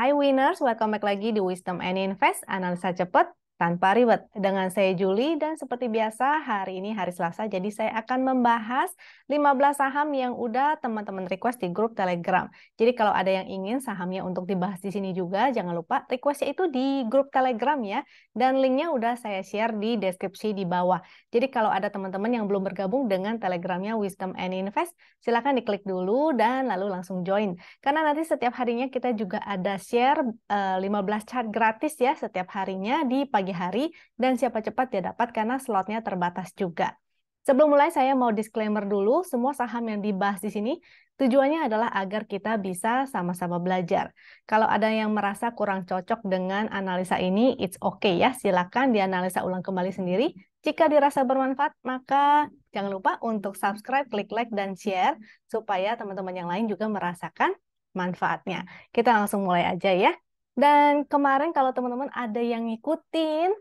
Hai winners, welcome back lagi di Wisdom and Invest, analisa cepat tanpa ribet. Dengan saya Julie dan seperti biasa hari ini hari Selasa, jadi saya akan membahas 15 saham yang udah teman-teman request di grup Telegram. Jadi kalau ada yang ingin sahamnya untuk dibahas di sini juga, jangan lupa requestnya itu di grup Telegram ya. Dan linknya udah saya share di deskripsi di bawah. Jadi kalau ada teman-teman yang belum bergabung dengan Telegramnya Wisdom and Invest, silakan diklik dulu dan lalu langsung join. Karena nanti setiap harinya kita juga ada share 15 chart gratis ya setiap harinya di pagi hari dan siapa cepat dia dapat karena slotnya terbatas juga. Sebelum mulai saya mau disclaimer dulu, semua saham yang dibahas di sini tujuannya adalah agar kita bisa sama-sama belajar. Kalau ada yang merasa kurang cocok dengan analisa ini, it's okay ya, silakan dianalisa ulang kembali sendiri. Jika dirasa bermanfaat, maka jangan lupa untuk subscribe, klik like, dan share supaya teman-teman yang lain juga merasakan manfaatnya. Kita langsung mulai aja ya. Dan kemarin kalau teman-teman ada yang ngikutin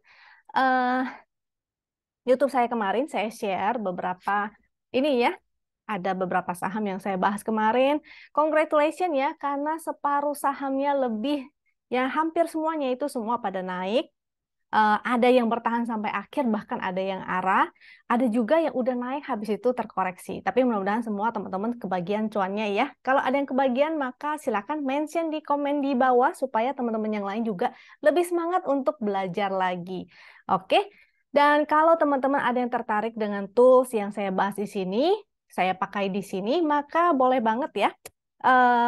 YouTube saya kemarin, saya share beberapa ini ya, ada beberapa saham yang saya bahas kemarin. Congratulations ya, karena separuh sahamnya lebih, ya hampir semuanya itu semua pada naik. Ada yang bertahan sampai akhir, bahkan ada yang arah. Ada juga yang udah naik habis itu terkoreksi. Tapi mudah-mudahan semua teman-teman kebagian cuannya ya. Kalau ada yang kebagian, maka silakan mention di komen di bawah supaya teman-teman yang lain juga lebih semangat untuk belajar lagi. Oke? Dan kalau teman-teman ada yang tertarik dengan tools yang saya bahas di sini, saya pakai di sini, maka boleh banget ya.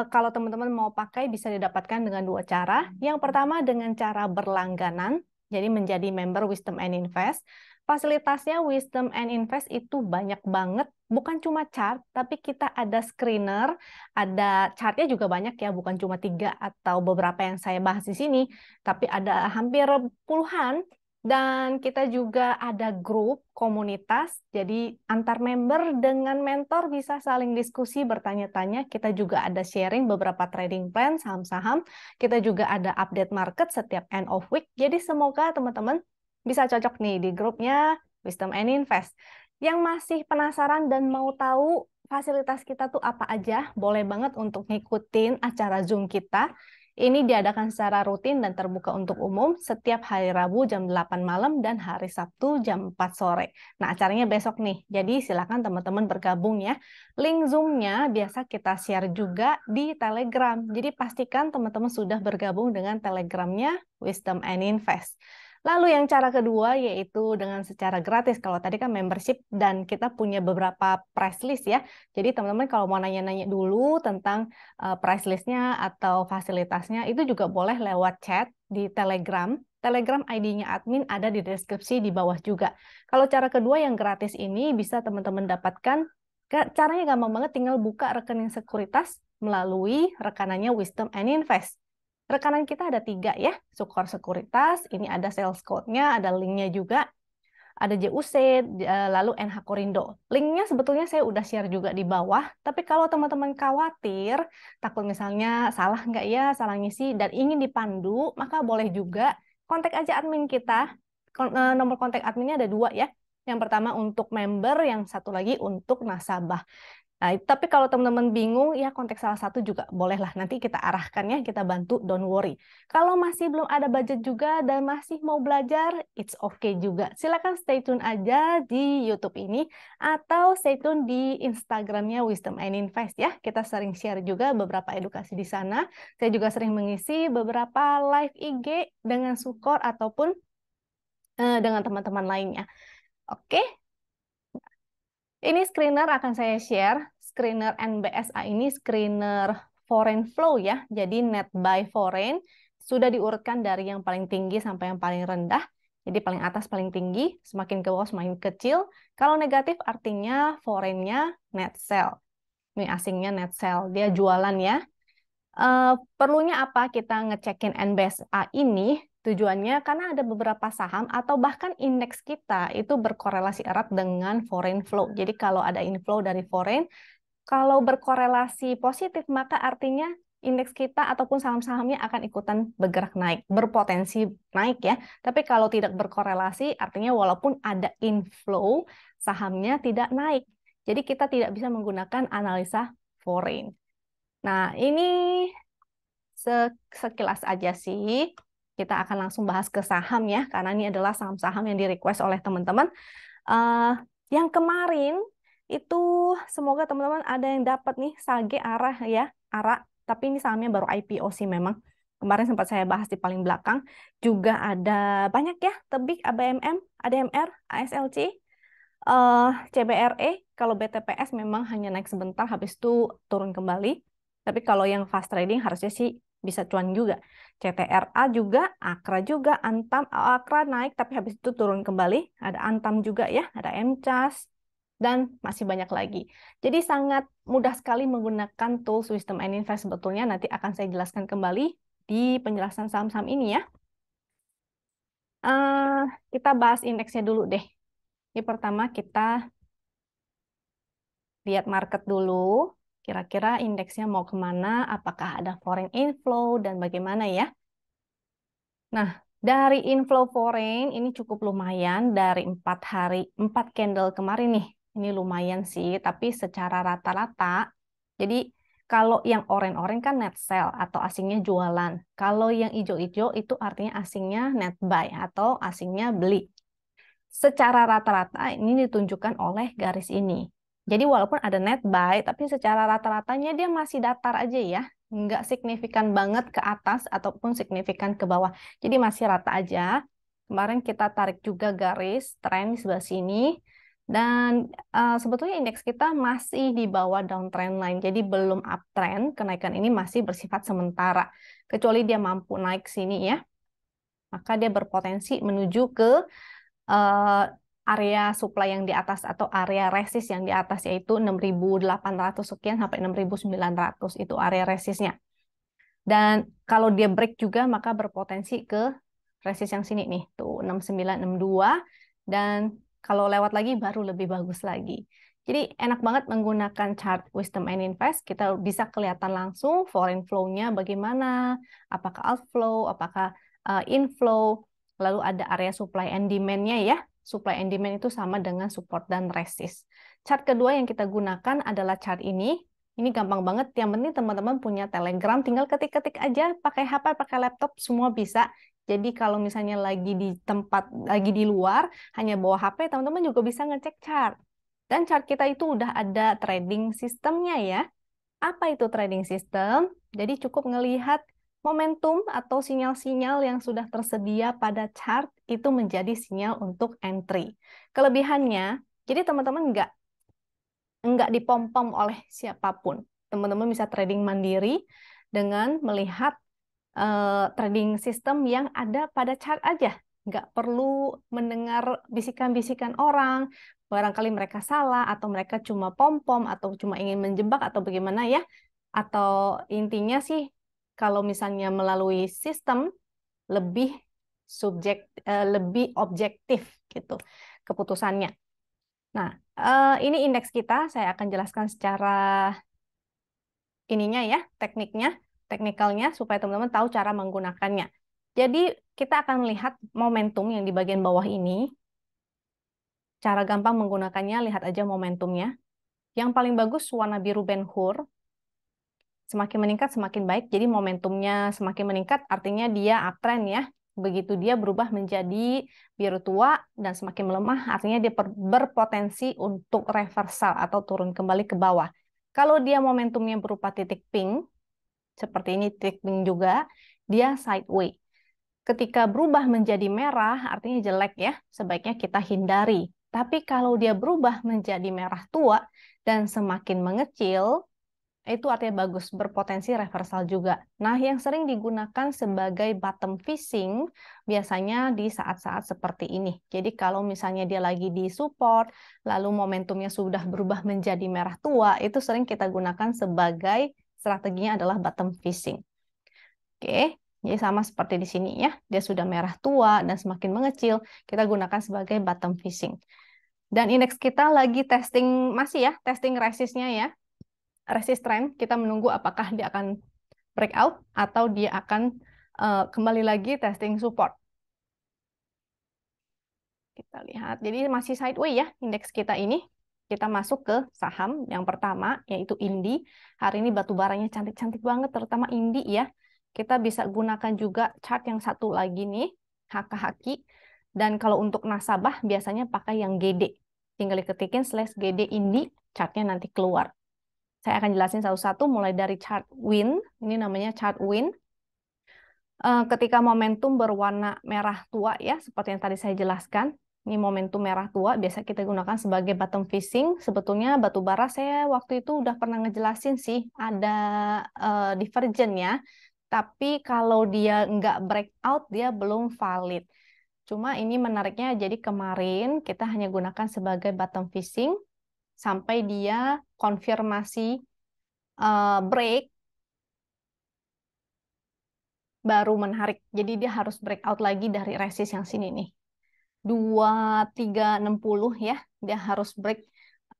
Kalau teman-teman mau pakai bisa didapatkan dengan dua cara. Yang pertama dengan cara berlangganan, jadi menjadi member Wisdom and Invest. Fasilitasnya Wisdom and Invest itu banyak banget, bukan cuma chart, tapi kita ada screener, ada chartnya juga banyak ya, bukan cuma 3 atau beberapa yang saya bahas di sini, tapi ada hampir puluhan. Dan kita juga ada grup komunitas, jadi antar member dengan mentor bisa saling diskusi, bertanya-tanya. Kita juga ada sharing beberapa trading plan, saham-saham. Kita juga ada update market setiap end of week. Jadi semoga teman-teman bisa cocok nih di grupnya Wisdom and Invest. Yang masih penasaran dan mau tahu fasilitas kita tuh apa aja, boleh banget untuk ngikutin acara Zoom kita. Ini diadakan secara rutin dan terbuka untuk umum setiap hari Rabu jam 8 malam dan hari Sabtu jam 4 sore. Nah, acaranya besok nih. Jadi silakan teman-teman bergabung ya. Link Zoom-nya biasa kita share juga di Telegram. Jadi pastikan teman-teman sudah bergabung dengan Telegramnya Wisdom and Invest. Lalu yang cara kedua yaitu dengan secara gratis. Kalau tadi kan membership dan kita punya beberapa price list ya. Jadi teman-teman kalau mau nanya-nanya dulu tentang price list-nya atau fasilitasnya itu juga boleh lewat chat di Telegram. Telegram ID-nya admin ada di deskripsi di bawah juga. Kalau cara kedua yang gratis ini bisa teman-teman dapatkan, caranya gampang banget, tinggal buka rekening sekuritas melalui rekanannya Wisdom and Invest. Rekanan kita ada 3 ya, Sukor Sekuritas, ini ada sales code-nya, ada link-nya juga, ada JUC, lalu NH Korindo. Linknya sebetulnya saya udah share juga di bawah, tapi kalau teman-teman khawatir, takut misalnya salah nggak ya, salah ngisi, dan ingin dipandu, maka boleh juga kontak aja admin kita. Nomor kontak adminnya ada 2 ya. Yang pertama untuk member, yang satu lagi untuk nasabah. Nah, tapi kalau teman-teman bingung, ya kontak salah satu juga bolehlah. Nanti kita arahkan ya, kita bantu, don't worry. Kalau masih belum ada budget juga dan masih mau belajar, it's okay juga. Silakan stay tune aja di YouTube ini atau stay tune di Instagramnya Wisdom and Invest ya. Kita sering share juga beberapa edukasi di sana. Saya juga sering mengisi beberapa live IG dengan Sukor ataupun dengan teman-teman lainnya. Oke. Ini screener akan saya share. Screener NBSA ini screener foreign flow ya. Jadi net buy foreign sudah diurutkan dari yang paling tinggi sampai yang paling rendah. Jadi paling atas paling tinggi, semakin ke bawah semakin kecil. Kalau negatif artinya foreign-nya net sell. Ini asingnya net sell. Dia jualan ya. Perlunya apa kita ngecekin NBSA ini? Tujuannya karena ada beberapa saham atau bahkan indeks kita itu berkorelasi erat dengan foreign flow. Jadi kalau ada inflow dari foreign, kalau berkorelasi positif maka artinya indeks kita ataupun saham-sahamnya akan ikutan bergerak naik, berpotensi naik ya. Tapi kalau tidak berkorelasi artinya walaupun ada inflow, sahamnya tidak naik. Jadi kita tidak bisa menggunakan analisa foreign. Nah, ini sekilas aja sih. Kita akan langsung bahas ke saham ya, karena ini adalah saham-saham yang di-request oleh teman-teman. Eh, yang kemarin itu semoga teman-teman ada yang dapat nih Sage Arah ya, ARA. Tapi ini sahamnya baru IPO sih memang. Kemarin sempat saya bahas di paling belakang. Juga ada banyak ya, Tebik, ABMM, ADMR, ASLC, CBRE. Kalau BTPS memang hanya naik sebentar, habis itu turun kembali. Tapi kalau yang fast trading harusnya sih bisa cuan juga. CTRA juga, Akra juga, Antam, Akra naik tapi habis itu turun kembali. Ada Antam juga ya, ada MCAS, dan masih banyak lagi. Jadi sangat mudah sekali menggunakan tools Wisdom and Invest sebetulnya. Nanti akan saya jelaskan kembali di penjelasan saham-saham ini ya. Eh, kita bahas indeksnya dulu deh. Ini pertama kita lihat market dulu. Kira-kira indeksnya mau kemana, apakah ada foreign inflow, dan bagaimana ya. Nah, dari inflow foreign ini cukup lumayan dari 4 candle kemarin nih. Ini lumayan sih, tapi secara rata-rata. Jadi kalau yang orange-orange kan net sell atau asingnya jualan. Kalau yang hijau-hijau itu artinya asingnya net buy atau asingnya beli. Secara rata-rata ini ditunjukkan oleh garis ini. Jadi walaupun ada net buy, tapi secara rata-ratanya dia masih datar aja ya. Nggak signifikan banget ke atas ataupun signifikan ke bawah. Jadi masih rata aja. Kemarin kita tarik juga garis tren di sebelah sini. Dan sebetulnya indeks kita masih di bawah downtrend line. Jadi belum uptrend. Kenaikan ini masih bersifat sementara. Kecuali dia mampu naik sini ya. Maka dia berpotensi menuju ke area supply yang di atas atau area resist yang di atas, yaitu 6.800 sekian sampai 6.900 itu area resistnya. Dan kalau dia break juga maka berpotensi ke resist yang sini nih, tuh 6962, dan kalau lewat lagi baru lebih bagus lagi. Jadi enak banget menggunakan chart Wisdom and Invest, kita bisa kelihatan langsung foreign flow-nya bagaimana, apakah outflow, apakah inflow, lalu ada area supply and demand-nya ya. Supply and demand itu sama dengan support dan resist. Chart kedua yang kita gunakan adalah chart ini. Ini gampang banget, yang penting teman-teman punya Telegram, tinggal ketik-ketik aja, pakai HP, pakai laptop, semua bisa. Jadi kalau misalnya lagi di tempat, lagi di luar, hanya bawa HP, teman-teman juga bisa ngecek chart. Dan chart kita itu udah ada trading sistemnya ya. Apa itu trading system? Jadi cukup ngelihat momentum atau sinyal-sinyal yang sudah tersedia pada chart itu menjadi sinyal untuk entry. Kelebihannya, jadi teman-teman nggak dipom-pom oleh siapapun. Teman-teman bisa trading mandiri dengan melihat trading system yang ada pada chart aja. Nggak perlu mendengar bisikan-bisikan orang, barangkali mereka salah, atau mereka cuma pom-pom, atau cuma ingin menjebak, atau bagaimana ya. Atau intinya sih, kalau misalnya melalui sistem, lebih lebih objektif gitu keputusannya. Nah, ini indeks kita, saya akan jelaskan secara ininya ya, teknikalnya, supaya teman-teman tahu cara menggunakannya. Jadi, kita akan melihat momentum yang di bagian bawah ini. Cara gampang menggunakannya, lihat aja momentumnya. Yang paling bagus warna biru Ben Hur. Semakin meningkat, semakin baik. Jadi, momentumnya semakin meningkat, artinya dia uptrend ya. Begitu dia berubah menjadi biru tua dan semakin melemah, artinya dia berpotensi untuk reversal atau turun kembali ke bawah. Kalau dia momentumnya berupa titik pink, seperti ini titik pink juga, dia sideways. Ketika berubah menjadi merah, artinya jelek ya, sebaiknya kita hindari. Tapi kalau dia berubah menjadi merah tua dan semakin mengecil, itu artinya bagus, berpotensi reversal juga. Nah, yang sering digunakan sebagai bottom fishing biasanya di saat-saat seperti ini. Jadi kalau misalnya dia lagi di support, lalu momentumnya sudah berubah menjadi merah tua, itu sering kita gunakan sebagai strateginya adalah bottom fishing. Oke, jadi sama seperti di sini ya, dia sudah merah tua dan semakin mengecil, kita gunakan sebagai bottom fishing. Dan indeks kita lagi testing, masih ya, testing resistnya ya. Resist trend, kita menunggu apakah dia akan breakout atau dia akan kembali lagi testing support. Kita lihat, jadi masih sideways ya indeks kita ini. Kita masuk ke saham yang pertama, yaitu INDI. Hari ini batu baranya cantik-cantik banget, terutama INDI ya. kita bisa gunakan juga chart yang satu lagi nih, HKHQ. Dan kalau untuk nasabah biasanya pakai yang GD. Tinggal diketikin /GD Indi, chartnya nanti keluar. Saya akan jelasin satu-satu mulai dari chart win. Ini namanya chart win. Ketika momentum berwarna merah tua ya, seperti yang tadi saya jelaskan. Ini momentum merah tua, biasa kita gunakan sebagai bottom fishing. Sebetulnya batu bara saya waktu itu udah pernah ngejelasin sih, ada divergen ya. Tapi kalau dia nggak breakout, dia belum valid. Cuma ini menariknya, jadi kemarin kita hanya gunakan sebagai bottom fishing sampai dia konfirmasi break, baru menarik. Jadi dia harus breakout lagi dari resist yang sini nih. 2360 ya, dia harus break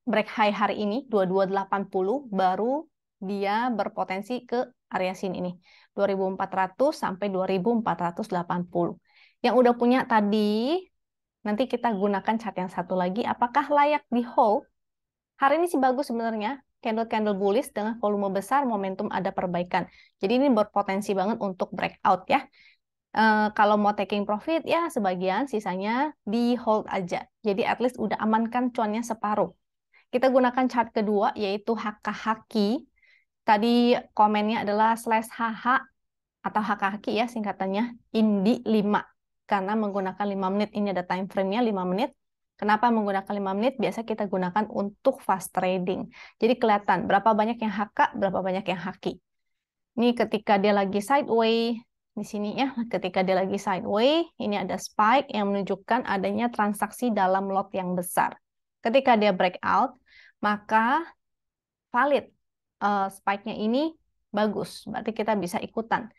high hari ini 2280, baru dia berpotensi ke area sini nih, 2400 sampai 2480. Yang udah punya tadi, nanti kita gunakan chart yang satu lagi, apakah layak di hold? Hari ini sih bagus sebenarnya, candle-candle bullish dengan volume besar, momentum ada perbaikan. Jadi ini berpotensi banget untuk breakout ya. Kalau mau taking profit ya sebagian, sisanya di hold aja. Jadi at least udah amankan cuannya separuh. Kita gunakan chart kedua yaitu HKHQ. Tadi komennya adalah /HH atau HKHQ ya singkatannya, Indi 5. Karena menggunakan 5 menit, ini ada time frame-nya 5 menit. Kenapa menggunakan 5 menit? Biasa kita gunakan untuk fast trading. Jadi kelihatan berapa banyak yang HK, berapa banyak yang HQ. Ini ketika dia lagi sideways, di sini ya, ketika dia lagi sideways, ini ada spike yang menunjukkan adanya transaksi dalam lot yang besar. Ketika dia breakout, maka valid. Spike-nya ini bagus, berarti kita bisa ikutan.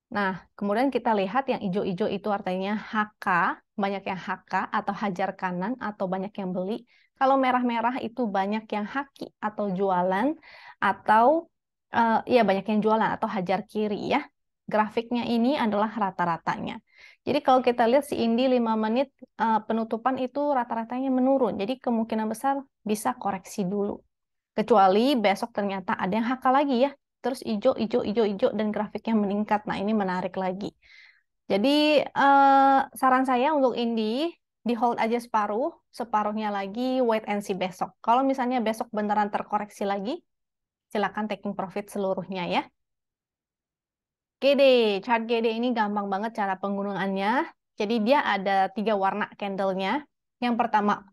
Nah, kemudian kita lihat yang hijau-hijau itu artinya HK, banyak yang HK atau hajar kanan atau banyak yang beli. Kalau merah-merah itu banyak yang haki atau jualan, atau ya banyak yang jualan atau hajar kiri ya. Grafiknya ini adalah rata-ratanya. Jadi kalau kita lihat si Indi 5 menit penutupan itu rata-ratanya menurun. Jadi kemungkinan besar bisa koreksi dulu. Kecuali besok ternyata ada yang HK lagi ya. Terus hijau, hijau, hijau, hijau, dan grafiknya meningkat. Nah, ini menarik lagi. Jadi, saran saya untuk Indi, di hold aja separuh, separuhnya lagi wait and see besok. Kalau misalnya besok beneran terkoreksi lagi, silakan taking profit seluruhnya ya. GD, chart GD ini gampang banget cara penggunaannya. Jadi dia ada 3 warna candlenya. Yang pertama,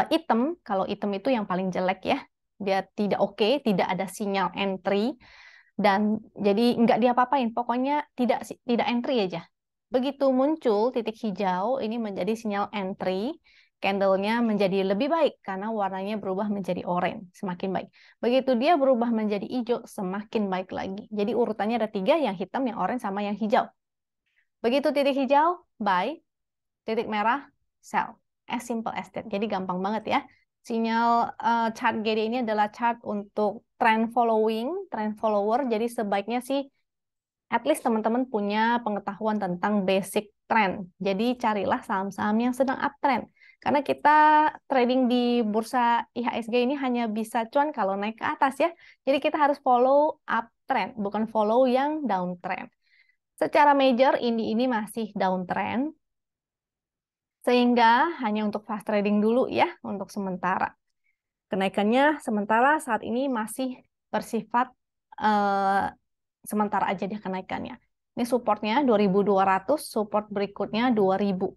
hitam. Kalau hitam itu yang paling jelek ya. Dia tidak oke, tidak ada sinyal entry. Dan jadi nggak diapa-apain, pokoknya tidak entry aja. Begitu muncul titik hijau, ini menjadi sinyal entry, candlenya menjadi lebih baik karena warnanya berubah menjadi oranye, semakin baik. Begitu dia berubah menjadi hijau, semakin baik lagi. Jadi urutannya ada 3, yang hitam, yang oranye, sama yang hijau. Begitu titik hijau, buy, titik merah, sell. As simple as that. Jadi gampang banget ya. Sinyal chart GD ini adalah chart untuk trend following, trend follower. Jadi sebaiknya sih at least teman-teman punya pengetahuan tentang basic trend. Jadi carilah saham-saham yang sedang uptrend. Karena kita trading di bursa IHSG ini hanya bisa cuan kalau naik ke atas ya. Jadi kita harus follow uptrend, bukan follow yang downtrend. Secara major, ini masih downtrend. Sehingga hanya untuk fast trading dulu ya, untuk sementara. Kenaikannya sementara saat ini masih bersifat sementara aja dia kenaikannya. Ini supportnya 2200, support berikutnya 2000.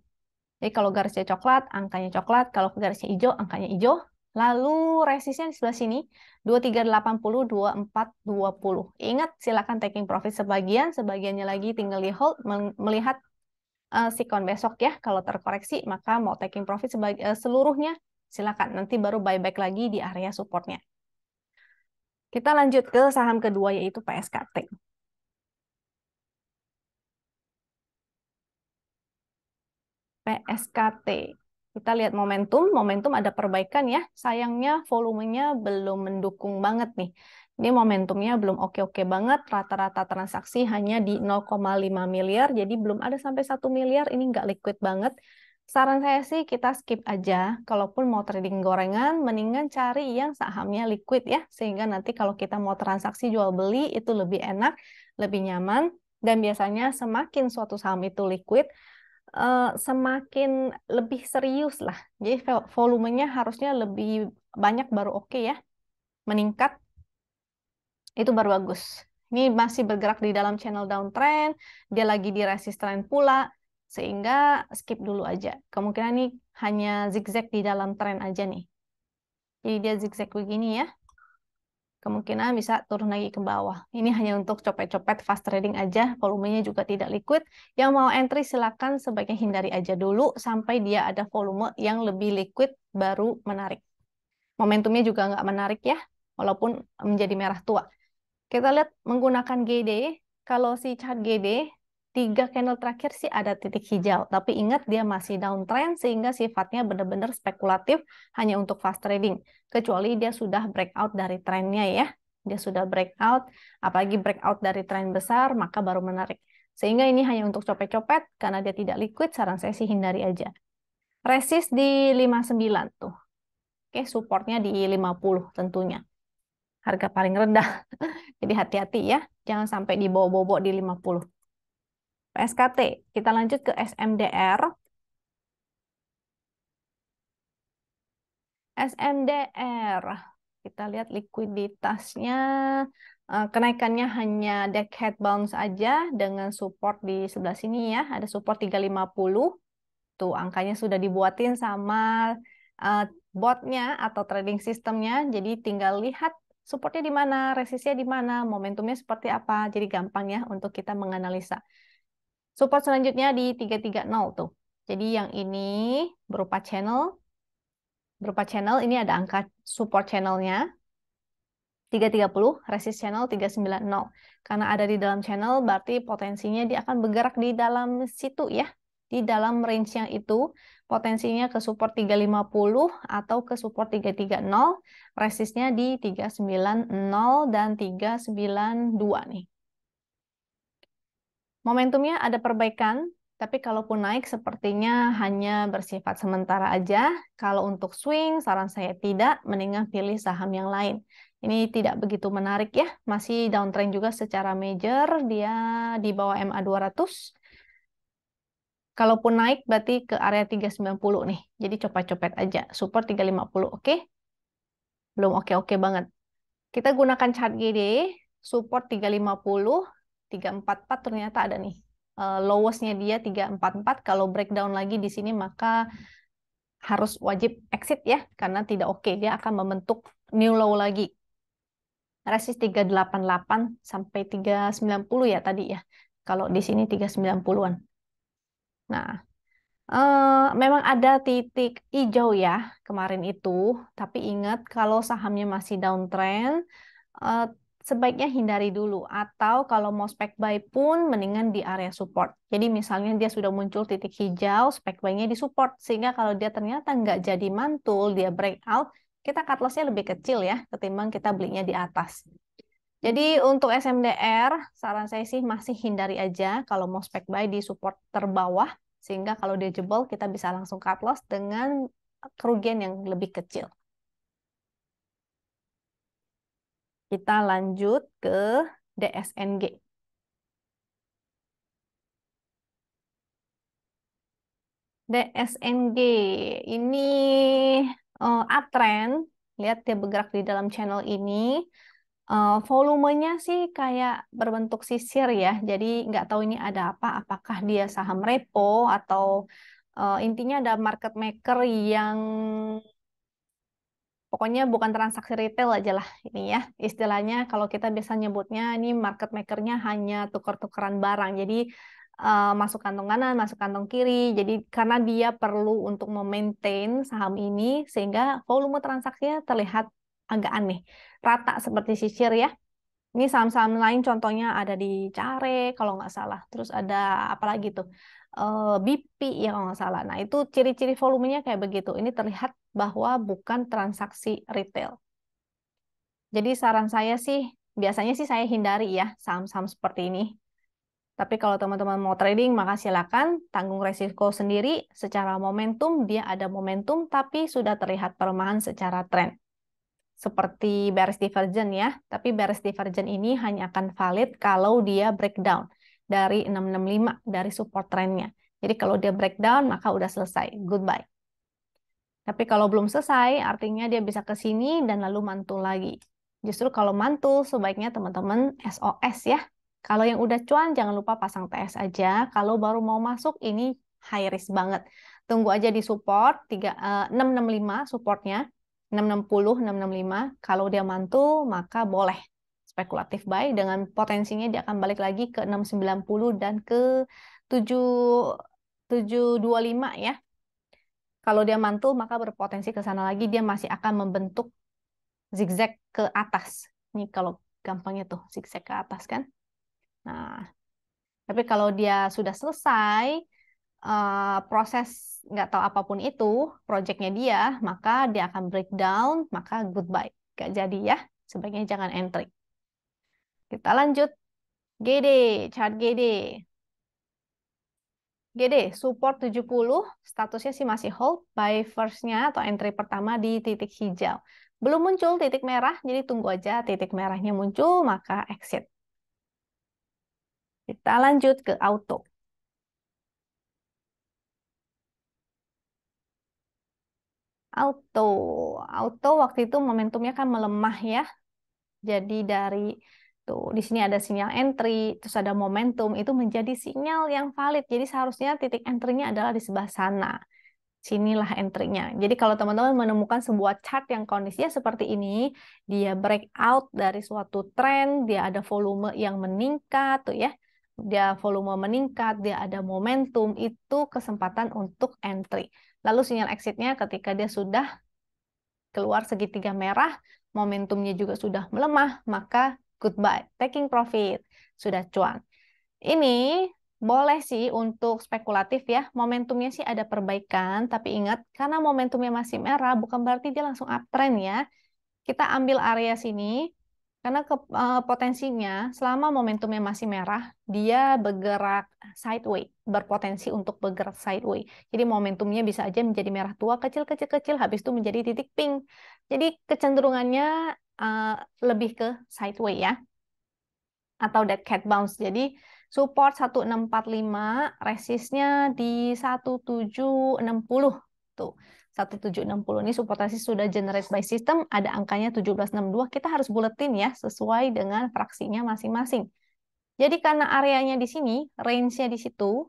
Jadi kalau garisnya coklat, angkanya coklat. Kalau garisnya hijau, angkanya hijau. Lalu resistnya di sebelah sini, 2380, 2420. Ingat, silakan taking profit sebagian, sebagiannya lagi tinggal di hold, melihat sikon besok ya. Kalau terkoreksi, maka mau taking profit seluruhnya, silakan. Nanti baru buyback lagi di area supportnya. Kita lanjut ke saham kedua, yaitu PSKT. PSKT. Kita lihat momentum ada perbaikan ya. Sayangnya volumenya belum mendukung banget nih. Ini momentumnya belum oke-oke banget. Rata-rata transaksi hanya di 0,5 miliar, jadi belum ada sampai 1 miliar. Ini nggak liquid banget. Saran saya sih kita skip aja. Kalaupun mau trading gorengan, mendingan cari yang sahamnya liquid ya. Sehingga nanti kalau kita mau transaksi jual beli itu lebih enak, lebih nyaman, Dan biasanya semakin suatu saham itu liquid, semakin lebih serius lah. Jadi volumenya harusnya lebih banyak baru oke ya. Meningkat itu baru bagus. Ini masih bergerak di dalam channel downtrend, dia lagi di resisten pula, sehingga skip dulu aja. Kemungkinan ini hanya zigzag di dalam trend aja nih. Jadi dia zigzag begini ya. Kemungkinan bisa turun lagi ke bawah. Ini hanya untuk copet-copet fast trading aja, volumenya juga tidak liquid. Yang mau entry silakan sebaiknya hindari aja dulu sampai dia ada volume yang lebih liquid baru menarik. Momentumnya juga nggak menarik ya, walaupun menjadi merah tua. Kita lihat menggunakan GD, kalau si chart GD, 3 candle terakhir sih ada titik hijau, tapi ingat dia masih downtrend sehingga sifatnya benar-benar spekulatif hanya untuk fast trading, kecuali dia sudah breakout dari trennya ya. Dia sudah breakout, apalagi breakout dari tren besar, maka baru menarik. Sehingga ini hanya untuk copet-copet, karena dia tidak liquid, saran saya sih hindari aja. Resist di 59 tuh. Oke, supportnya di 50 tentunya. Harga paling rendah. Jadi hati-hati ya, jangan sampai dibawa-bawa di 50. PSKT, kita lanjut ke SMDR. SMDR, kita lihat likuiditasnya, kenaikannya hanya decade bounce aja dengan support di sebelah sini ya, ada support 350. Tuh, angkanya sudah dibuatin sama botnya atau trading sistemnya, jadi tinggal lihat supportnya di mana, resistnya di mana, momentumnya seperti apa. Jadi gampang ya untuk kita menganalisa. Support selanjutnya di 330 tuh. Jadi yang ini berupa channel. Berupa channel, ini ada angka support channelnya. 330, resist channel 390. Karena ada di dalam channel, berarti potensinya dia akan bergerak di dalam situ ya. Di dalam range yang itu, potensinya ke support 350 atau ke support 330, resistnya di 390 dan 392 nih. Momentumnya ada perbaikan, tapi kalaupun naik sepertinya hanya bersifat sementara aja. Kalau untuk swing, saran saya tidak, mendingan pilih saham yang lain. Ini tidak begitu menarik ya, masih downtrend juga secara major, dia di bawah MA 200. Kalaupun naik berarti ke area 390 nih, jadi copet-copet aja, support 350, oke? Belum oke-oke banget. Kita gunakan chart GD, support 350, 344 ternyata ada nih. Lowest-nya dia 344, kalau breakdown lagi di sini maka harus wajib exit ya, karena tidak oke, dia akan membentuk new low lagi. Resist 388 sampai 390 ya tadi ya. Kalau di sini 390-an. Nah, memang ada titik hijau ya kemarin itu, tapi ingat kalau sahamnya masih downtrend, eh, sebaiknya hindari dulu. Atau kalau mau spek buy pun mendingan di area support. Jadi misalnya dia sudah muncul titik hijau, spek buy-nya di support. Sehingga kalau dia ternyata nggak jadi mantul, dia breakout, kita cut loss-nya lebih kecil ya, ketimbang kita belinya di atas. Jadi untuk SMDR, saran saya sih masih hindari aja kalau mau spek buy di support terbawah. Sehingga kalau dia jebol, kita bisa langsung cut loss dengan kerugian yang lebih kecil. Kita lanjut ke DSNG. DSNG ini uptrend, lihat dia bergerak di dalam channel ini. Volumenya sih kayak berbentuk sisir ya, jadi nggak tahu ini ada apa, apakah dia saham repo atau intinya ada market maker yang pokoknya bukan transaksi retail aja lah ini ya. Istilahnya kalau kita biasa nyebutnya ini market makernya hanya tukar-tukaran barang. Jadi masuk kantong kanan, masuk kantong kiri. Jadi karena dia perlu untuk memaintain saham ini sehingga volume transaksinya terlihat agak aneh. Rata seperti sisir ya. Ini saham-saham lain contohnya ada di Care kalau nggak salah. Terus ada apa lagi tuh? BP ya kalau nggak salah. Nah itu ciri-ciri volumenya kayak begitu. Ini terlihat bahwa bukan transaksi retail. Jadi saran saya sih, biasanya sih saya hindari ya saham-saham seperti ini. Tapi kalau teman-teman mau trading, maka silakan tanggung resiko sendiri. Secara momentum, dia ada momentum, tapi sudah terlihat pelemahan secara tren. Seperti bearish divergence ya, tapi bearish divergence ini hanya akan valid kalau dia breakdown. dari 665 dari support trendnya. Jadi kalau dia breakdown maka udah selesai, goodbye. Tapi kalau belum selesai, artinya dia bisa ke sini dan lalu mantul lagi. Justru kalau mantul, sebaiknya teman-teman SOS ya. Kalau yang udah cuan, jangan lupa pasang TS aja. Kalau baru mau masuk, ini high risk banget. Tunggu aja di support, 665 supportnya, 660, 665. Kalau dia mantul, maka boleh spekulatif buy dengan potensinya dia akan balik lagi ke 690 dan ke 725 ya. Kalau dia mantul, maka berpotensi ke sana lagi. Dia masih akan membentuk zigzag ke atas. Ini kalau gampangnya tuh, zigzag ke atas kan. Nah, tapi kalau dia sudah selesai, proses nggak tahu apapun itu, projectnya dia, maka dia akan breakdown, maka goodbye. Nggak jadi ya, sebaiknya jangan entry. Kita lanjut. GD, chart GD. GD, support 70, statusnya sih masih hold, buy first-nya atau entry pertama di titik hijau. Belum muncul titik merah, jadi tunggu aja titik merahnya muncul, maka exit. Kita lanjut ke auto. Auto, auto waktu itu momentumnya kan melemah ya. Jadi dari tuh di sini ada sinyal entry, terus ada momentum, itu menjadi sinyal yang valid. Jadi seharusnya titik entry-nya adalah di sebelah sana. Sinilah entry-nya. Jadi kalau teman-teman menemukan sebuah chart yang kondisinya seperti ini, dia breakout dari suatu tren, dia ada volume yang meningkat tuh ya. Dia volume meningkat, dia ada momentum, itu kesempatan untuk entry. Lalu sinyal exit-nya ketika dia sudah keluar segitiga merah, momentumnya juga sudah melemah, maka goodbye, taking profit, sudah cuan. Ini boleh sih untuk spekulatif ya. Momentumnya sih ada perbaikan, tapi ingat karena momentumnya masih merah bukan berarti dia langsung uptrend ya. Kita ambil area sini karena potensinya selama momentumnya masih merah, dia bergerak sideways, berpotensi untuk bergerak sideways. Jadi momentumnya bisa aja menjadi merah tua kecil kecil kecil habis itu menjadi titik pink. Jadi kecenderungannya uh, lebih ke sideways ya atau dead cat bounce. Jadi support 1645, resistnya di 1760. Tuh, 1760 ini support resist sudah generate by system, ada angkanya 1762. Kita harus buletin ya, sesuai dengan fraksinya masing-masing. Jadi karena areanya di sini, range-nya di situ,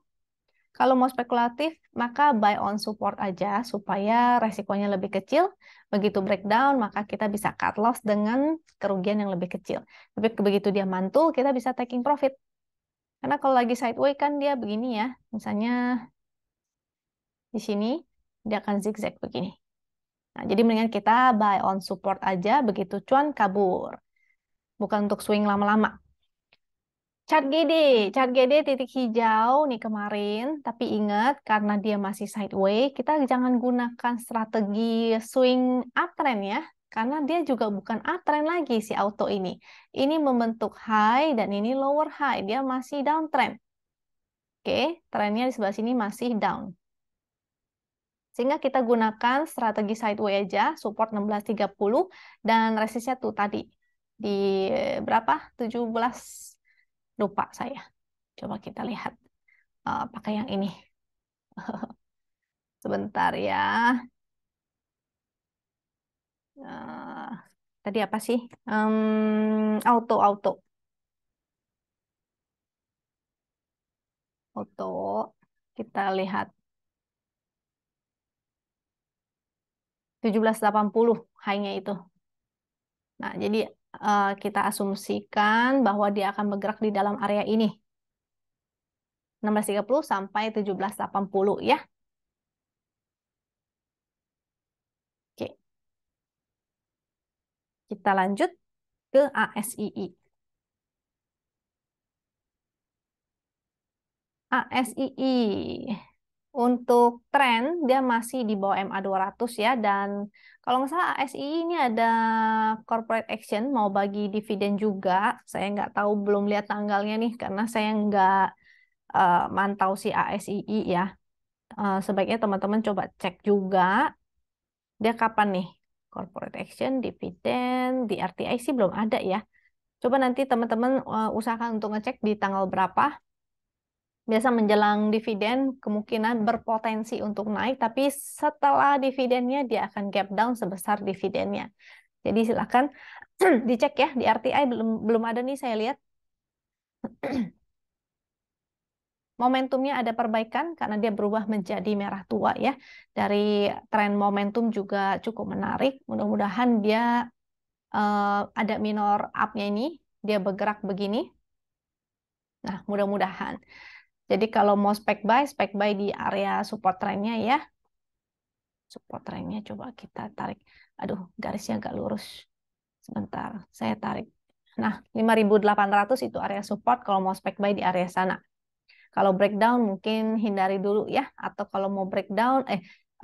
kalau mau spekulatif, maka buy on support aja supaya resikonya lebih kecil. Begitu breakdown, maka kita bisa cut loss dengan kerugian yang lebih kecil. Tapi begitu dia mantul, kita bisa taking profit. Karena kalau lagi sideways kan dia begini ya. Misalnya di sini, dia akan zigzag begini. Nah, jadi mendingan kita buy on support aja, begitu cuan kabur. Bukan untuk swing lama-lama. Chart GD titik hijau nih kemarin, tapi ingat karena dia masih sideways, kita jangan gunakan strategi swing uptrend ya, karena dia juga bukan uptrend lagi si auto ini. Ini membentuk high dan ini lower high, dia masih downtrend. Oke, trennya di sebelah sini masih down. Sehingga kita gunakan strategi sideways aja, support 1630 dan resistnya tuh tadi di berapa? 17 lupa saya. Coba kita lihat. Pakai yang ini. Sebentar ya. Eh, tadi apa sih? Auto, auto. Auto. Kita lihat 1780 high-nya itu. Nah, jadi kita asumsikan bahwa dia akan bergerak di dalam area ini. 1630 sampai 1780 ya. Oke, kita lanjut ke ASII. ASII. Untuk tren, dia masih di bawah MA200 ya. Dan kalau nggak salah ASII ini ada corporate action, mau bagi dividen juga. Saya nggak tahu, belum lihat tanggalnya nih, karena saya nggak mantau si ASII ya. Sebaiknya teman-teman coba cek juga, dia kapan nih. Corporate action, dividen, di RTI sih belum ada ya. Coba nanti teman-teman usahakan untuk ngecek di tanggal berapa. Biasa menjelang dividen kemungkinan berpotensi untuk naik, tapi setelah dividennya dia akan gap down sebesar dividennya. Jadi silakan dicek ya di RTI belum belum ada nih saya lihat. Momentumnya ada perbaikan karena dia berubah menjadi merah tua ya. Dari tren momentum juga cukup menarik. Mudah-mudahan dia ada minor up-nya ini, dia bergerak begini. Nah, mudah-mudahan. Jadi kalau mau spek buy di area support trennya ya. Support trennya coba kita tarik. Aduh, garisnya agak lurus. Sebentar, saya tarik. Nah, 5.800 itu area support kalau mau spek buy di area sana. Kalau breakdown mungkin hindari dulu ya. Atau kalau mau breakdown,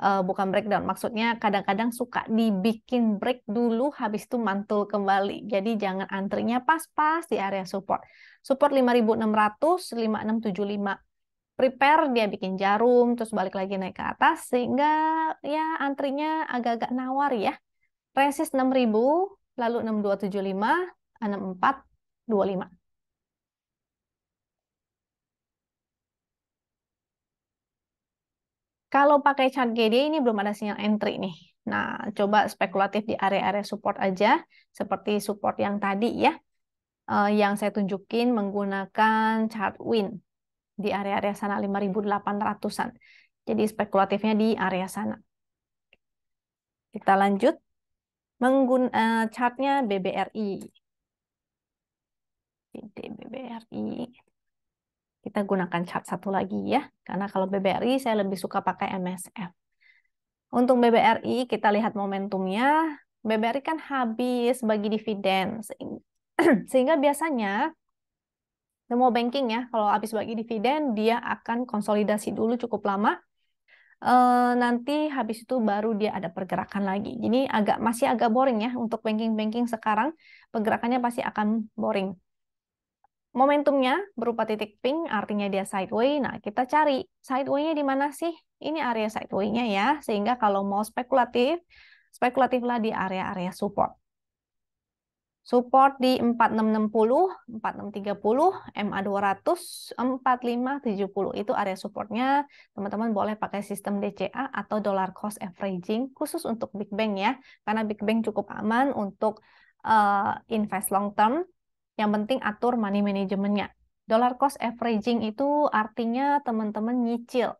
bukan breakdown, maksudnya kadang-kadang suka dibikin break dulu, habis itu mantul kembali. Jadi jangan antrinya pas-pas di area support. Support 5.600, 5.675. Prepare dia bikin jarum, terus balik lagi naik ke atas, sehingga ya antrinya agak-agak nawar ya. Resist 6.000, lalu 6.275, 6.425. Kalau pakai chart GD ini belum ada sinyal entry nih. Nah, coba spekulatif di area-area support aja, seperti support yang tadi ya, yang saya tunjukin menggunakan chart win di area-area sana 5.800-an. Jadi spekulatifnya di area sana. Kita lanjut chartnya BBRI. BBRI. Kita gunakan chart satu lagi ya, karena kalau BBRI saya lebih suka pakai MSF. Untuk BBRI kita lihat momentumnya. BBRI kan habis bagi dividen, sehingga biasanya semua banking ya, kalau habis bagi dividen dia akan konsolidasi dulu cukup lama. Nanti habis itu baru dia ada pergerakan lagi. Jadi masih agak boring ya untuk banking-banking sekarang, pergerakannya pasti akan boring. Momentumnya berupa titik pink, artinya dia sideway. Nah, kita cari sideway-nya di mana sih? Ini area sideway-nya ya, sehingga kalau mau spekulatif, spekulatiflah di area-area support. Support di 4660, 4630, MA 200, 4570. Itu area supportnya. Teman-teman boleh pakai sistem DCA atau dollar cost averaging khusus untuk Big Bank ya. Karena Big Bank cukup aman untuk invest long term. Yang penting atur money manajemennya. Dollar cost averaging itu artinya teman-teman nyicil.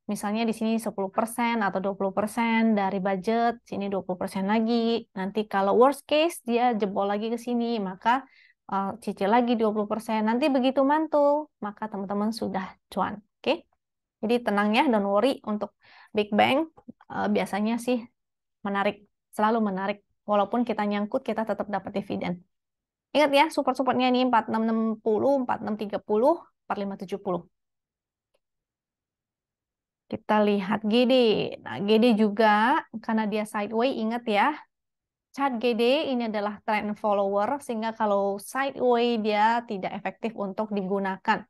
Misalnya di sini 10% atau 20% dari budget, sini 20% lagi. Nanti kalau worst case dia jebol lagi ke sini, maka cicil lagi 20%. Nanti begitu mantul, maka teman-teman sudah cuan. Oke? Jadi tenang ya, don't worry untuk Big Bang biasanya sih menarik, selalu menarik. Walaupun kita nyangkut, kita tetap dapat dividen. Ingat ya, support-supportnya ini 4660, 4630, 4570. Kita lihat GD. Nah, GD juga karena dia sideway, ingat ya, chart GD ini adalah trend follower, sehingga kalau sideway dia tidak efektif untuk digunakan.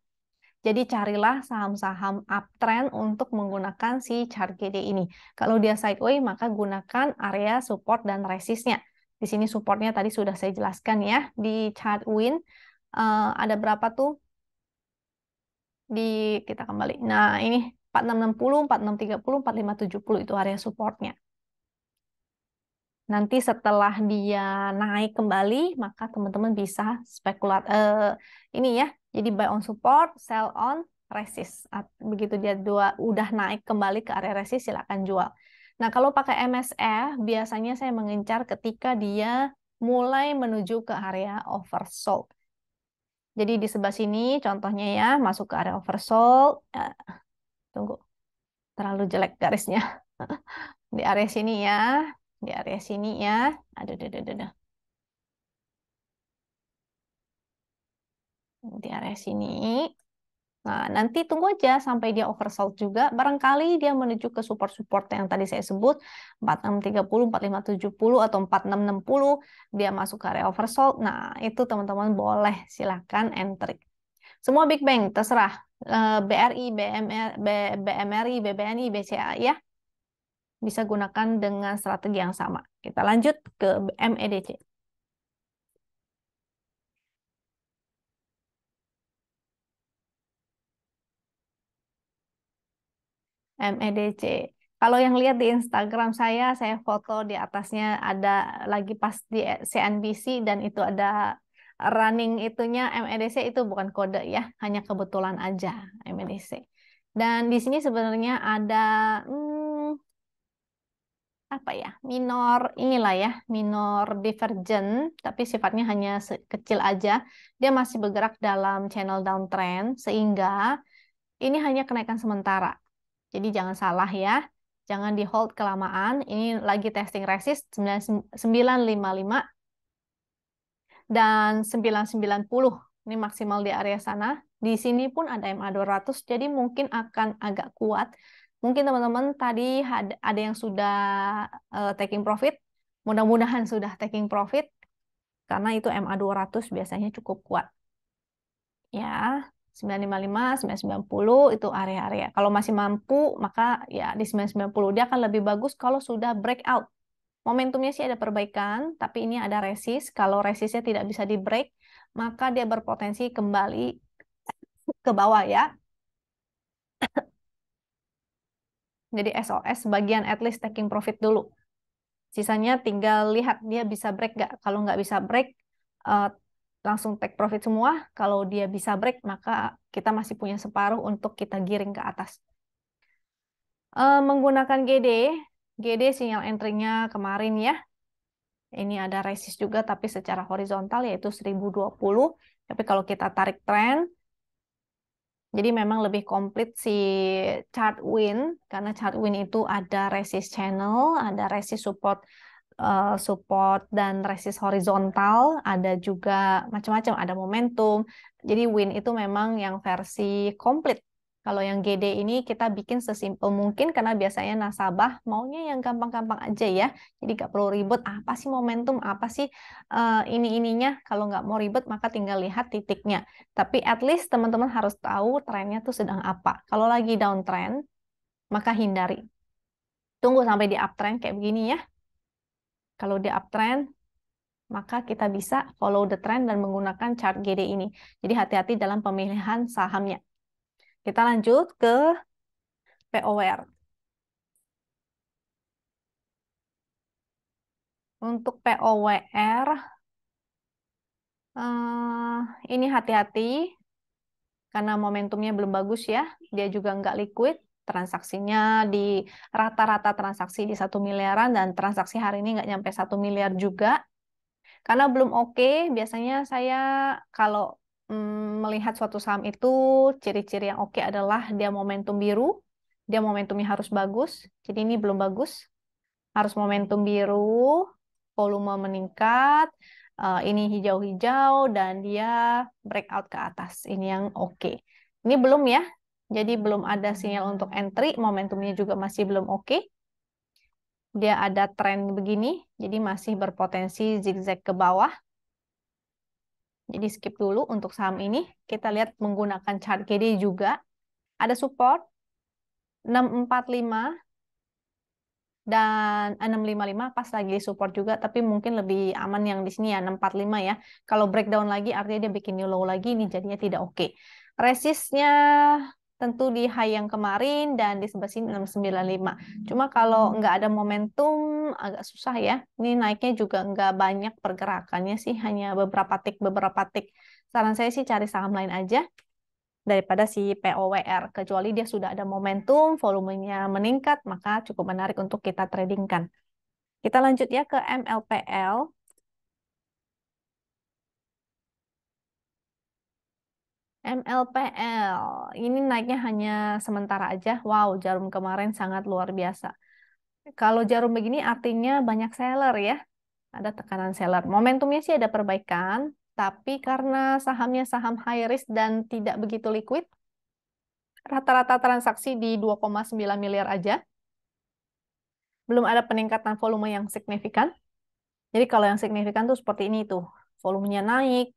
Jadi carilah saham-saham uptrend untuk menggunakan si chart GD ini. Kalau dia sideway, maka gunakan area support dan resistnya. Di sini supportnya tadi sudah saya jelaskan ya. Di chart win ada berapa tuh? Kita kembali. Nah, ini 4660, 4630, 4570 itu area supportnya. Nanti setelah dia naik kembali, maka teman-teman bisa spekulat ini ya. Jadi buy on support, sell on resist. Begitu dia udah naik kembali ke area resist, silakan jual. Nah, kalau pakai MSF, biasanya saya mengincar ketika dia mulai menuju ke area oversold. Jadi di sebelah sini contohnya ya, masuk ke area oversold. Tunggu, terlalu jelek garisnya. Di area sini ya, di area sini ya. Aduh, aduh, aduh, aduh. Di area sini. Nah, nanti tunggu aja sampai dia oversold juga. Barangkali dia menuju ke support-support yang tadi saya sebut, 4630, 4570, atau 4660. Dia masuk ke area oversold. Nah, itu teman-teman boleh silahkan entry. Semua Big Bang, terserah. BRI, BMRI, BBNI, BCA ya. Bisa gunakan dengan strategi yang sama. Kita lanjut ke MEDC. MEDC. Kalau yang lihat di Instagram saya foto di atasnya ada lagi pas di CNBC dan itu ada running itunya MEDC, itu bukan kode ya, hanya kebetulan aja MEDC. Dan di sini sebenarnya ada apa ya, minor inilah ya, minor divergent, tapi sifatnya hanya kecil aja. Dia masih bergerak dalam channel downtrend sehingga ini hanya kenaikan sementara. Jadi jangan salah ya, jangan di hold kelamaan. Ini lagi testing resist 955 dan 990. Ini maksimal di area sana. Di sini pun ada MA200, jadi mungkin akan agak kuat. Mungkin teman-teman tadi ada yang sudah taking profit. Mudah-mudahan sudah taking profit, karena itu MA200 biasanya cukup kuat. Ya, 955, 990 itu area-area. Kalau masih mampu, maka ya di 990. Dia akan lebih bagus kalau sudah breakout. Momentumnya sih ada perbaikan, tapi ini ada resist. Kalau resistnya tidak bisa di break, maka dia berpotensi kembali ke bawah ya. Jadi SOS bagian at least taking profit dulu. Sisanya tinggal lihat dia bisa break nggak. Kalau nggak bisa break, eh, langsung take profit semua. Kalau dia bisa break, maka kita masih punya separuh untuk kita giring ke atas. Menggunakan GD sinyal entry-nya kemarin ya. Ini ada resist juga tapi secara horizontal yaitu 1020. Tapi kalau kita tarik trend, jadi memang lebih komplit si chart win, karena chart win itu ada resist channel, ada resist support, support dan resist horizontal, ada juga macam-macam, ada momentum. Jadi win itu memang yang versi komplit. Kalau yang GD ini kita bikin sesimpel mungkin karena biasanya nasabah maunya yang gampang-gampang aja ya. Jadi nggak perlu ribet, apa sih momentum, apa sih ini-ininya. Kalau nggak mau ribet maka tinggal lihat titiknya. Tapi at least teman-teman harus tahu trennya tuh sedang apa. Kalau lagi downtrend, maka hindari. Tunggu sampai di uptrend kayak begini ya. Kalau di uptrend, maka kita bisa follow the trend dan menggunakan chart GD ini. Jadi hati-hati dalam pemilihan sahamnya. Kita lanjut ke POWR. Untuk POWR, ini hati-hati karena momentumnya belum bagus ya. Dia juga nggak liquid. Transaksinya di rata-rata transaksi di 1 miliaran dan transaksi hari ini nggak nyampe 1 miliar juga. Karena belum oke, biasanya saya kalau melihat suatu saham itu ciri-ciri yang oke adalah dia momentum biru, dia momentumnya harus bagus. Jadi ini belum bagus, harus momentum biru, volume meningkat, ini hijau-hijau dan dia breakout ke atas. Ini yang oke. Ini belum ya, jadi belum ada sinyal untuk entry, momentumnya juga masih belum oke. Dia ada tren begini, jadi masih berpotensi zigzag ke bawah. Jadi skip dulu untuk saham ini. Kita lihat menggunakan chart GD juga. Ada support 645 dan 655 pas lagi di support juga, tapi mungkin lebih aman yang di sini ya 645 ya. Kalau breakdown lagi artinya dia bikin new low lagi, ini jadinya tidak oke. Resistnya tentu di high yang kemarin dan di sebelah sini 695. Cuma kalau nggak ada momentum agak susah ya. Ini naiknya juga nggak banyak pergerakannya sih, hanya beberapa tick beberapa tick. Saran saya sih cari saham lain aja daripada si POWR. Kecuali dia sudah ada momentum, volumenya meningkat, maka cukup menarik untuk kita tradingkan. Kita lanjut ya ke MLPL. MLPL, ini naiknya hanya sementara aja. Wow, Jarum kemarin sangat luar biasa. Kalau Jarum begini artinya banyak seller ya. Ada tekanan seller. Momentumnya sih ada perbaikan, tapi karena sahamnya saham high risk dan tidak begitu liquid, rata-rata transaksi di 2,9 miliar aja. Belum ada peningkatan volume yang signifikan. Jadi kalau yang signifikan tuh seperti ini tuh. Volumenya naik,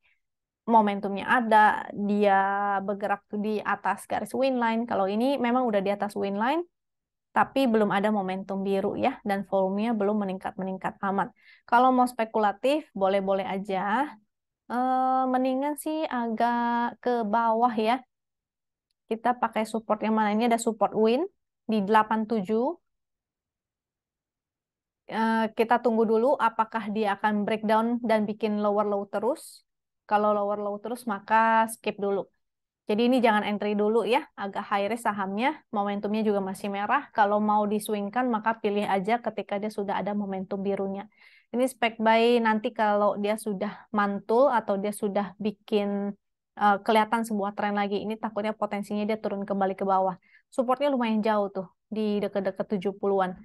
momentumnya ada, dia bergerak tuh di atas garis winline. Kalau ini memang udah di atas winline, tapi belum ada momentum biru ya, dan volumenya belum meningkat-meningkat amat. Kalau mau spekulatif, boleh-boleh aja. Mendingan sih agak ke bawah ya. Kita pakai support yang mana? Ini ada support win. di 87. Kita tunggu dulu apakah dia akan breakdown dan bikin lower low terus. Kalau lower low terus maka skip dulu. Jadi ini jangan entry dulu ya, agak high risk sahamnya, momentumnya juga masih merah. Kalau mau diswingkan maka pilih aja ketika dia sudah ada momentum birunya. Ini spek buy nanti kalau dia sudah mantul atau dia sudah bikin kelihatan sebuah tren lagi. Ini takutnya potensinya dia turun kembali ke bawah. Supportnya lumayan jauh tuh, di dekat-dekat 70-an.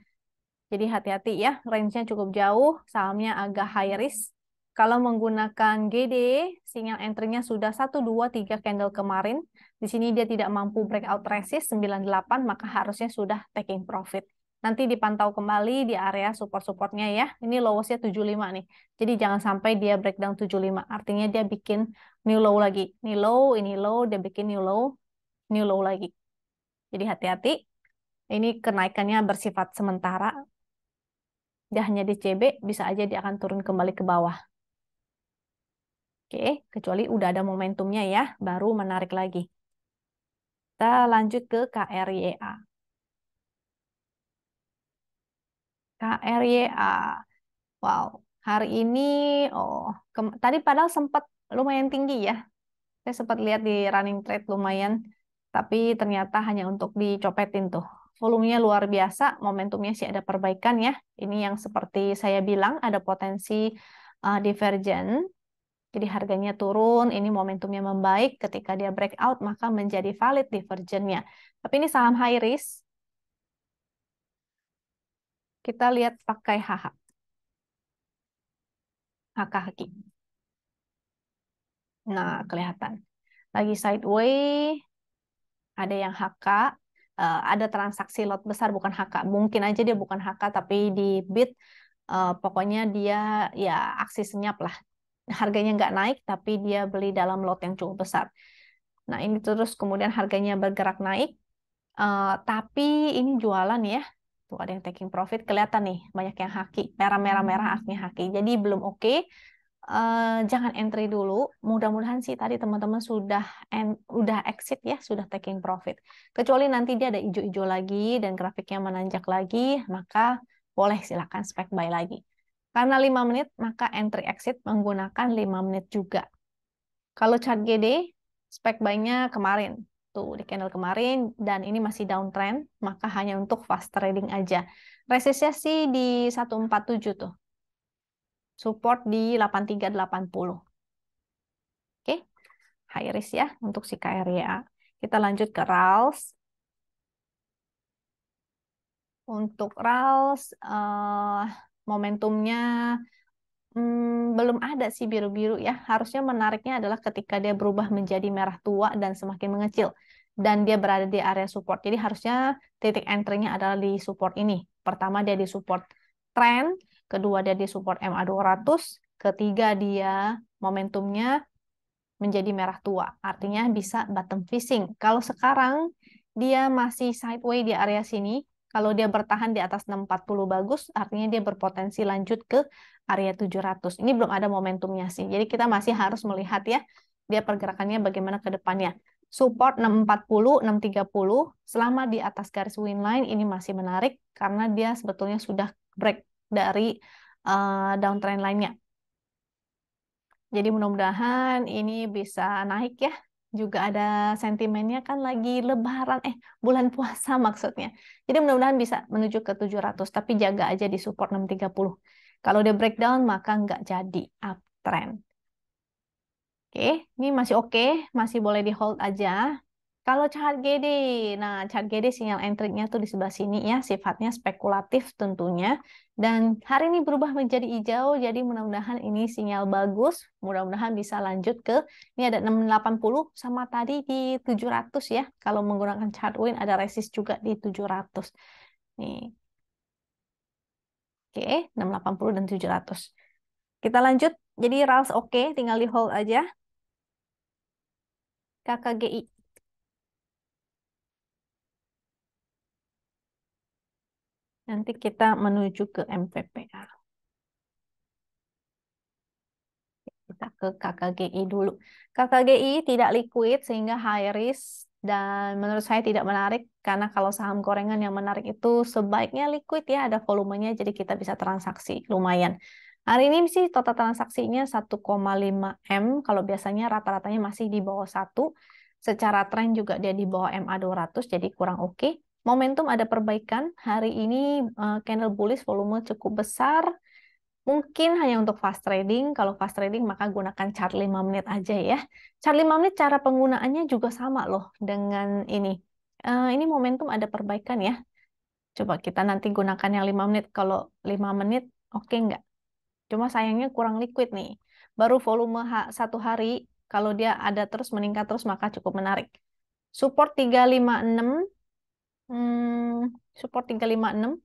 Jadi hati-hati ya, range-nya cukup jauh, sahamnya agak high risk. Kalau menggunakan GD, sinyal entry-nya sudah 1, 2, 3 candle kemarin. Di sini dia tidak mampu breakout resist 98, maka harusnya sudah taking profit. Nanti dipantau kembali di area support-supportnya ya. Ini lowest-nya 75 nih. Jadi jangan sampai dia breakdown 75. Artinya dia bikin new low lagi. Ini low, dia bikin new low lagi. Jadi hati-hati. Ini kenaikannya bersifat sementara, dia hanya di CB, bisa aja dia akan turun kembali ke bawah. Oke, kecuali udah ada momentumnya ya, baru menarik lagi. Kita lanjut ke KRYA. KRYA, wow, hari ini, tadi padahal sempat lumayan tinggi ya. Saya sempat lihat di running trade lumayan, tapi ternyata hanya untuk dicopetin tuh. Volumenya luar biasa, momentumnya sih ada perbaikan ya. Ini yang seperti saya bilang, ada potensi divergen. Jadi harganya turun, ini momentumnya membaik. Ketika dia breakout, maka menjadi valid divergennya. Tapi ini saham high risk. Kita lihat pakai HH, HKHQ. Nah, kelihatan. Lagi sideway, ada yang HK, ada transaksi lot besar, bukan HK. Mungkin aja dia bukan HK, tapi di bid, pokoknya dia ya aksi senyap lah. Harganya nggak naik, tapi dia beli dalam lot yang cukup besar. Nah, ini terus kemudian harganya bergerak naik. Tapi ini jualan ya. Tuh ada yang taking profit. Kelihatan nih banyak yang haki. Merah-merah-merah artinya haki. Jadi belum oke. Jangan entry dulu. Mudah-mudahan sih tadi teman-teman udah exit ya. Sudah taking profit. Kecuali nanti dia ada hijau-hijau lagi dan grafiknya menanjak lagi. Maka boleh silakan spek buy lagi. Karena 5 menit maka entry exit menggunakan 5 menit juga. Kalau chart GD, spek buy-nya kemarin. Tuh, di candle kemarin, dan ini masih downtrend, maka hanya untuk fast trading aja. Resistnya sih di 147 tuh. Support di 8380. Oke, high risk ya untuk si KRYA. Kita lanjut ke RALS. Untuk RALS, momentumnya belum ada sih biru-biru ya. Harusnya menariknya adalah ketika dia berubah menjadi merah tua dan semakin mengecil. Dan dia berada di area support. Jadi harusnya titik entry-nya adalah di support ini. Pertama dia di support trend, kedua dia di support MA200, ketiga dia momentumnya menjadi merah tua. Artinya bisa bottom fishing. Kalau sekarang dia masih sideway di area sini, kalau dia bertahan di atas 640 bagus, artinya dia berpotensi lanjut ke area 700. Ini belum ada momentumnya sih. Jadi kita masih harus melihat ya, dia pergerakannya bagaimana ke depannya. Support 640, 630, selama di atas garis win line ini masih menarik karena dia sebetulnya sudah break dari downtrend lainnya. Jadi mudah-mudahan ini bisa naik ya. Juga ada sentimennya kan lagi lebaran, bulan puasa maksudnya. Jadi mudah-mudahan bisa menuju ke 700, tapi jaga aja di support 630. Kalau dia breakdown maka nggak jadi uptrend. Oke, ini masih oke, masih boleh di hold aja. Kalau chart GD, nah chart GD sinyal entry-nya tuh di sebelah sini ya, sifatnya spekulatif tentunya. Dan hari ini berubah menjadi hijau, jadi mudah-mudahan ini sinyal bagus. Mudah-mudahan bisa lanjut ke, ini ada 680 sama tadi di 700 ya. Kalau menggunakan chart win ada resist juga di 700. Nih, oke, 680 dan 700. Kita lanjut, jadi RALS oke, tinggal di hold aja. KKGI. Nanti kita menuju ke MVPA. Kita ke KKGI dulu. KKGI tidak liquid sehingga high risk. dan menurut saya tidak menarik karena kalau saham gorengan yang menarik itu sebaiknya liquid ya, ada volumenya jadi kita bisa transaksi lumayan. Hari ini sih total transaksinya 1,5 M, kalau biasanya rata-ratanya masih di bawah 1. Secara tren juga dia di bawah MA200 jadi kurang oke. Momentum ada perbaikan. Hari ini candle bullish volume cukup besar. Mungkin hanya untuk fast trading. Kalau fast trading maka gunakan chart 5 menit aja ya. Chart 5 menit cara penggunaannya juga sama loh dengan ini. Ini momentum ada perbaikan ya. Coba kita nanti gunakan yang 5 menit. Kalau 5 menit oke nggak? Cuma sayangnya kurang liquid nih. Baru volume satu hari. Kalau dia ada terus meningkat terus maka cukup menarik. Support 356. Support 356.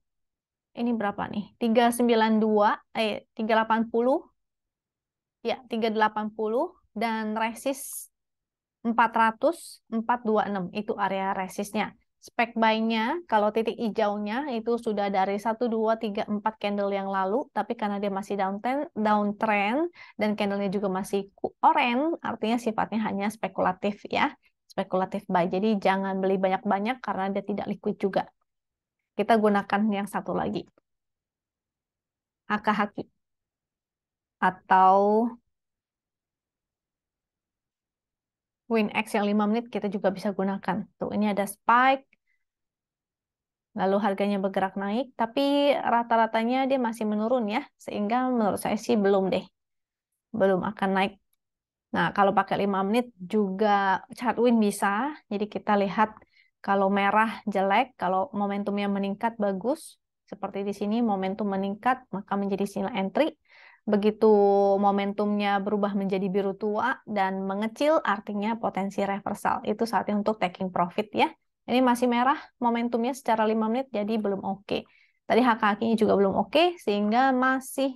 Ini berapa nih? 392, 380. Ya, 380 dan resist 400, 426 itu area resistnya. Spek buy-nya kalau titik hijaunya itu sudah dari 1, 2, 3, 4 candle yang lalu, tapi karena dia masih downtrend dan candlenya juga masih orange, artinya sifatnya hanya spekulatif ya. Spekulatif buy. Jadi jangan beli banyak-banyak karena dia tidak liquid juga. Kita gunakan yang satu lagi. HKHQ atau WinX yang 5 menit kita juga bisa gunakan. Tuh, ini ada spike, lalu harganya bergerak naik, tapi rata-ratanya dia masih menurun ya, sehingga menurut saya sih belum deh. Belum akan naik. Nah, kalau pakai 5 menit juga chart win bisa. Jadi kita lihat kalau merah jelek, kalau momentumnya meningkat bagus. Seperti di sini momentum meningkat, maka menjadi sinyal entry. Begitu momentumnya berubah menjadi biru tua dan mengecil, artinya potensi reversal. Itu saatnya untuk taking profit ya. Ini masih merah momentumnya secara 5 menit, jadi belum oke. Tadi HKK-nya juga belum oke, sehingga masih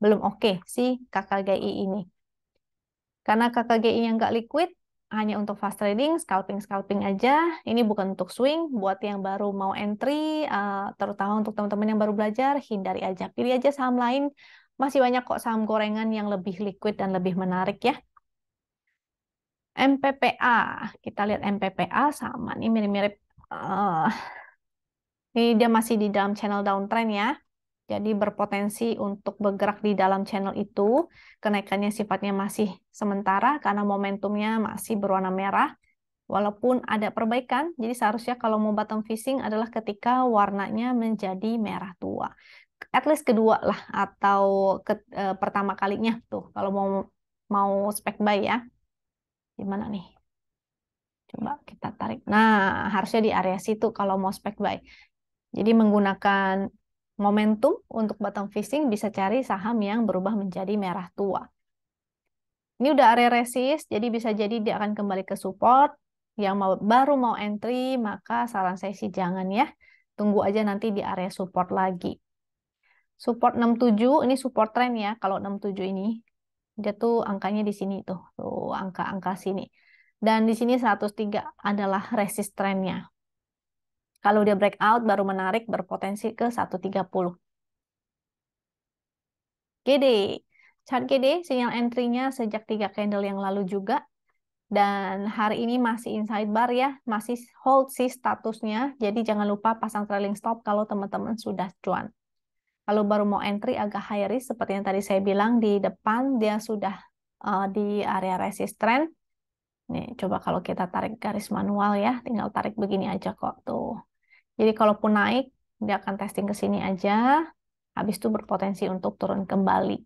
belum oke si KKGI ini. Karena KKGI-nya nggak liquid, hanya untuk fast trading, scalping aja. Ini bukan untuk swing, buat yang baru mau entry, terutama untuk teman-teman yang baru belajar, hindari aja. Pilih aja saham lain, masih banyak kok saham gorengan yang lebih liquid dan lebih menarik ya. MPPA, kita lihat MPPA sama nih mirip-mirip. Ini dia masih di dalam channel downtrend ya. Jadi berpotensi untuk bergerak di dalam channel itu. Kenaikannya sifatnya masih sementara karena momentumnya masih berwarna merah. Walaupun ada perbaikan, jadi seharusnya kalau mau bottom fishing adalah ketika warnanya menjadi merah tua. At least kedua lah, atau pertama kalinya tuh, kalau mau spek buy ya. Gimana nih? Coba kita tarik. Nah, harusnya di area situ kalau mau spek buy. Jadi menggunakan momentum untuk bottom fishing bisa cari saham yang berubah menjadi merah tua. Ini udah area resist, jadi bisa jadi dia akan kembali ke support. Yang baru mau entry, maka saran saya sih jangan ya. Tunggu aja nanti di area support lagi. Support 67, ini support trend ya. Kalau 67 ini, dia tuh angkanya di sini tuh. Tuh angka-angka sini. Dan di sini 103 adalah resist trendnya. Kalau dia breakout baru menarik berpotensi ke 130. GD. Chart GD sinyal entry-nya sejak 3 candle yang lalu juga. Dan hari ini masih inside bar ya, masih hold sih statusnya. Jadi jangan lupa pasang trailing stop kalau teman-teman sudah cuan. Kalau baru mau entry agak high risk, seperti yang tadi saya bilang di depan, dia sudah di area resistance. Nih, coba kalau kita tarik garis manual ya, tinggal tarik begini aja kok tuh. Jadi kalaupun naik, dia akan testing ke sini aja, habis itu berpotensi untuk turun kembali.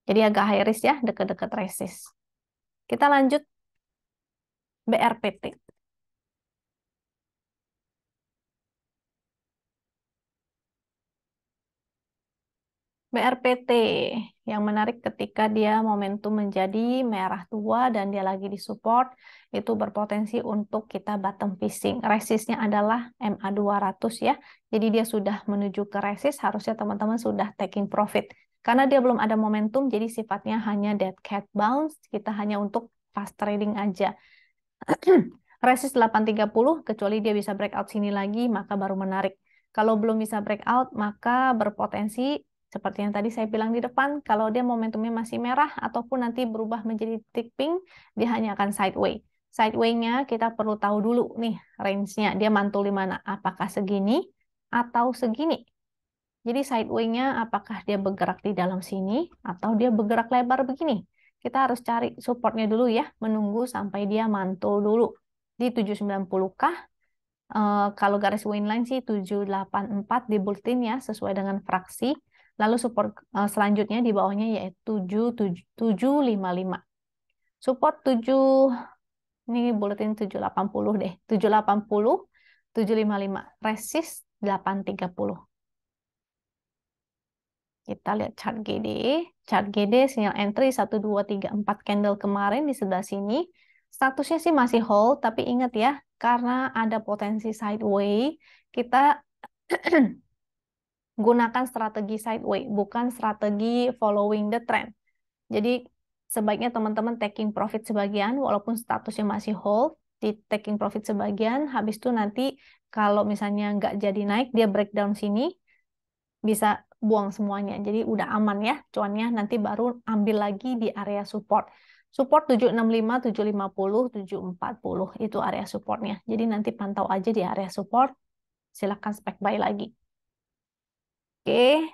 Jadi agak high risk ya, deket-deket resist. Kita lanjut BRPT. BRPT yang menarik ketika dia momentum menjadi merah tua dan dia lagi di support, itu berpotensi untuk kita bottom fishing. Resistnya adalah MA200 ya. Jadi dia sudah menuju ke resist, harusnya teman-teman sudah taking profit. Karena dia belum ada momentum, jadi sifatnya hanya dead cat bounce, kita hanya untuk fast trading aja. Resist 830, kecuali dia bisa breakout sini lagi, maka baru menarik. Kalau belum bisa breakout, maka berpotensi seperti yang tadi saya bilang di depan, kalau dia momentumnya masih merah ataupun nanti berubah menjadi tick pink, dia hanya akan sideways. Sideway-nya kita perlu tahu dulu nih range-nya. Dia mantul di mana? Apakah segini atau segini? Jadi sideway-nya apakah dia bergerak di dalam sini atau dia bergerak lebar begini? Kita harus cari supportnya dulu ya, menunggu sampai dia mantul dulu. Di 790 kah? Kalau garis Winline sih 784 di bulletin ya, sesuai dengan fraksi. Lalu support selanjutnya di bawahnya yaitu 755. Support 7, ini bulletin 780 deh. 780, 755. Resist 830. Kita lihat chart GD. Chart GD sinyal entry 1, 2, 3, 4 candle kemarin di sebelah sini. Statusnya sih masih hold, tapi ingat ya, karena ada potensi sideway, kita gunakan strategi sideway, bukan strategi following the trend. Jadi sebaiknya teman-teman taking profit sebagian, walaupun statusnya masih hold, di taking profit sebagian, habis itu nanti kalau misalnya nggak jadi naik, dia breakdown sini, bisa buang semuanya. Jadi udah aman ya cuannya, nanti baru ambil lagi di area support. Support 765, 750, 740 itu area supportnya. Jadi nanti pantau aja di area support, silakan spek buy lagi. Oke,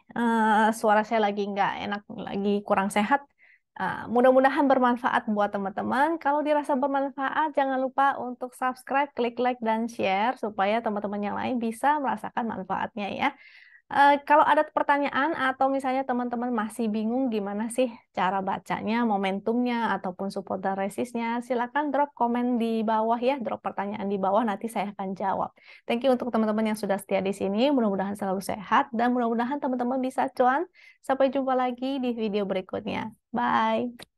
suara saya lagi nggak enak, lagi kurang sehat. Mudah-mudahan bermanfaat buat teman-teman. Kalau dirasa bermanfaat, jangan lupa untuk subscribe, klik like, dan share supaya teman-teman yang lain bisa merasakan manfaatnya ya. Kalau ada pertanyaan atau misalnya teman-teman masih bingung gimana sih cara bacanya, momentumnya, ataupun support dan resistnya, silakan drop komen di bawah ya, drop pertanyaan di bawah, nanti saya akan jawab. Thank you untuk teman-teman yang sudah setia di sini, mudah-mudahan selalu sehat, dan mudah-mudahan teman-teman bisa cuan. Sampai jumpa lagi di video berikutnya. Bye!